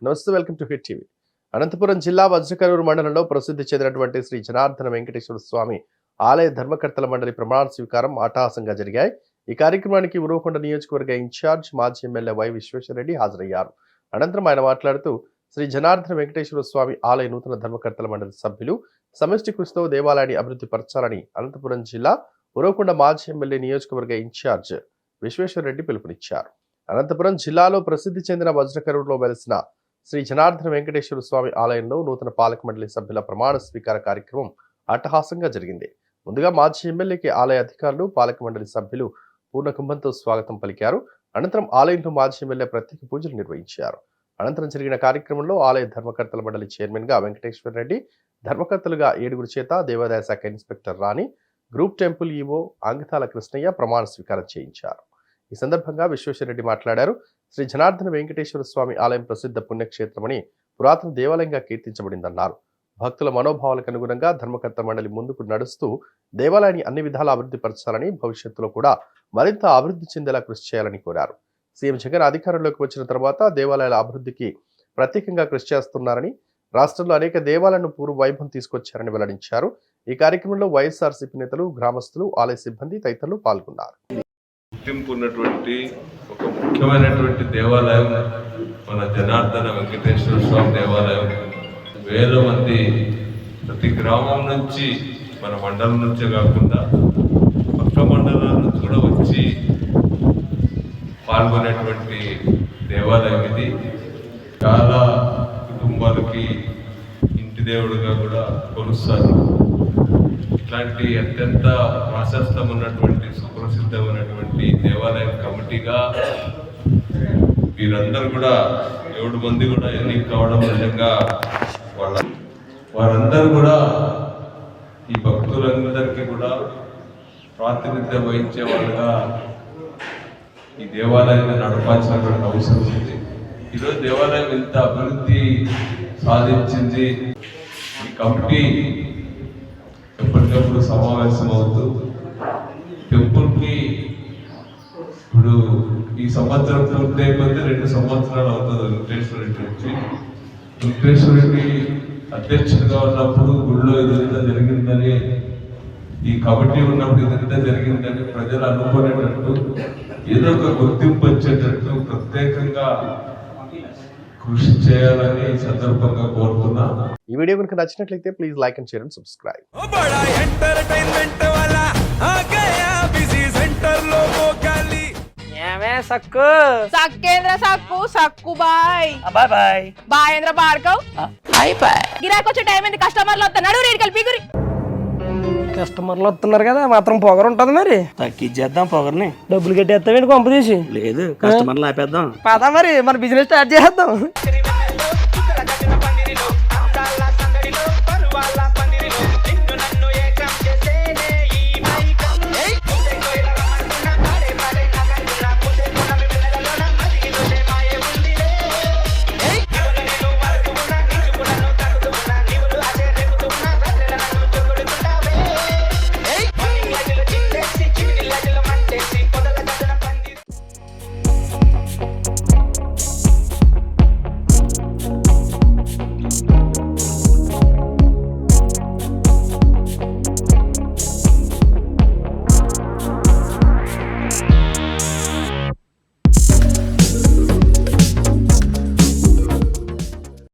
నమస్తే, welcome to Hit TV. Anantapuram జిల్లా వజ్రకరూరు మండలంలో ప్రసిద్ధి చెందినటువంటి శ్రీ జనార్దన వెంకటేశ్వర స్వామి ఆలయ ధర్మకర్తల మండలి ప్రమాణ స్వీకారం అట్టహాసంగా జరిగాయి. ఈ కార్యక్రమానికి ఉరవకొండ నియోజకవర్గ ఇన్ఛార్జ్ మాజీ ఎమ్మెల్యే వై విశ్వేశ్వరరెడ్డి హాజరయ్యారు. అనంతరం ఆయన మాట్లాడుతూ శ్రీ జనార్దన వెంకటేశ్వర స్వామి ఆలయ నూతన ధర్మకర్తల మండలి సభ్యులు సమష్టి కృషితో దేవాలయాన్ని అభివృద్ధి పరచాలని అనంతపురం జిల్లా ఉరవకొండ మాజీ ఎమ్మెల్యే నియోజకవర్గ ఇన్ఛార్జ్ విశ్వేశ్వరరెడ్డి పిలుపునిచ్చారు. అనంతపురం జిల్లాలో ప్రసిద్ధి చెందిన వజ్రకరూరులో వెలిసిన శ్రీ జనార్దన వెంకటేశ్వర స్వామి ఆలయంలో నూతన పాలక మండలి సభ్యుల ప్రమాణ స్వీకార కార్యక్రమం అట్టహాసంగా జరిగింది. ముందుగా మాజీ ఎమ్మెల్యేకి ఆలయ అధికారులు, పాలక మండలి సభ్యులు పూర్ణకుంభంతో స్వాగతం పలికారు. అనంతరం ఆలయంలో మాజీ ఎమ్మెల్యే ప్రత్యేక పూజలు నిర్వహించారు. అనంతరం జరిగిన కార్యక్రమంలో ఆలయ ధర్మకర్తల మండలి చైర్మన్ గా వెంకటేశ్వర రెడ్డి, ధర్మకర్తలుగా 7 చేత దేవాదాయ శాఖ ఇన్స్పెక్టర్ రాణి, గ్రూప్ టెంపుల్ ఈవో అంగతాల కృష్ణయ్య ప్రమాణ స్వీకారం చేయించారు. ఈ సందర్భంగా విశ్వేశ్వరరెడ్డి మాట్లాడారు. శ్రీ జనార్దన వెంకటేశ్వర స్వామి ఆలయం ప్రసిద్ధ పుణ్యక్షేత్రమని, పురాతన దేవాలయంగా కీర్తించబడిందన్నారు. భక్తుల మనోభావాలకు అనుగుణంగా ధర్మకర్త మండలి ముందుకు నడుస్తూ దేవాలయాన్ని అన్ని విధాలా అభివృద్ధి పరచాలని, భవిష్యత్తులో కూడా మరింత అభివృద్ధి చెందేలా కృషి చేయాలని కోరారు. సీఎం జగన్ అధికారంలోకి వచ్చిన తర్వాత దేవాలయాల అభివృద్ధికి ప్రత్యేకంగా కృషి చేస్తున్నారని, రాష్ట్రంలో అనేక దేవాలయాలను పూర్వ వైభవం తీసుకొచ్చారని వెల్లడించారు. ఈ కార్యక్రమంలో వైఎస్ఆర్సీపీ నేతలు, గ్రామస్తులు, ఆలయ సిబ్బంది తదితరులు పాల్గొన్నారు. గుర్తింపు ఉన్నటువంటి ఒక ముఖ్యమైనటువంటి దేవాలయం మన జనార్దన వెంకటేశ్వర స్వామి దేవాలయం. వేల మంది ప్రతి గ్రామం నుంచి, మన మండలం నుంచే కాకుండా పక్క మండలాల నుంచి కూడా వచ్చి పాల్గొనేటువంటి దేవాలయం ఇది. చాలా కుటుంబాలకి ఇంటి దేవుడిగా కూడా కొలుస్తారు. ఇట్లాంటి అత్యంత ప్రాశస్తం ఉన్నటువంటి, సుప్రసిద్ధమైనటువంటి దేవాలయం కమిటీగా వీరందరూ కూడా 7 మంది కూడా ఎన్నిక కావడం నిజంగా వారందరూ కూడా ఈ భక్తులందరికీ కూడా ప్రాతినిధ్యం వహించే వాళ్ళుగా ఈ దేవాలయాన్ని నడపాల్సినటువంటి అవసరం ఉంది. ఈరోజు దేవాలయం ఇంత అభివృద్ధి సాధించింది. ఈ కమిటీ ఎప్పటికప్పుడు సమావేశం అవుతూ టెంపుల్కి ఇప్పుడు ఈ సంవత్సరం పూర్తి అయిపోతే 2 సంవత్సరాలు అవుతుంది. వెంకటేశ్వరరెడ్డి వచ్చి వెంకటేశ్వరరెడ్డి అధ్యక్షుడిగా ఉన్నప్పుడు గుళ్ళో ఇదంతా జరిగిందని, ఈ కమిటీ ఉన్నప్పుడు ఇదంతా జరిగిందని ప్రజలు అనుకునేటట్టు, ఏదో ఒక గుర్తింపు వచ్చేటట్టు ప్రత్యేకంగా కృషి చేయాలని ఈ సందర్భంగా కోరుతున్నా. ఈ వీడియో కనుక నచ్చినట్లయితే please like and share and subscribe. సక్కు సక్కేంద్ర సక్కు సక్కు బాయ్ బాయ్ బాయ్ బాయేంద్ర బార్కవ్ బాయ్ బాయ్. గిరాకొచ్చే టైం ఏంది? కస్టమర్లు వస్తున్నాడు, రేటు కలిపి గురి. కస్టమర్లు వస్తున్నారు కదా, మాత్రం పొగరు ఉంటుంది. మరి తగ్గించేద్దాం పొగర్ని. డబ్బులు కట్టేస్తావేంటి కొంప తీసి? లేదు, కస్టమర్లు ఆపేద్దాం. పదా మరి మన బిజినెస్ స్టార్ట్ చేద్దాం.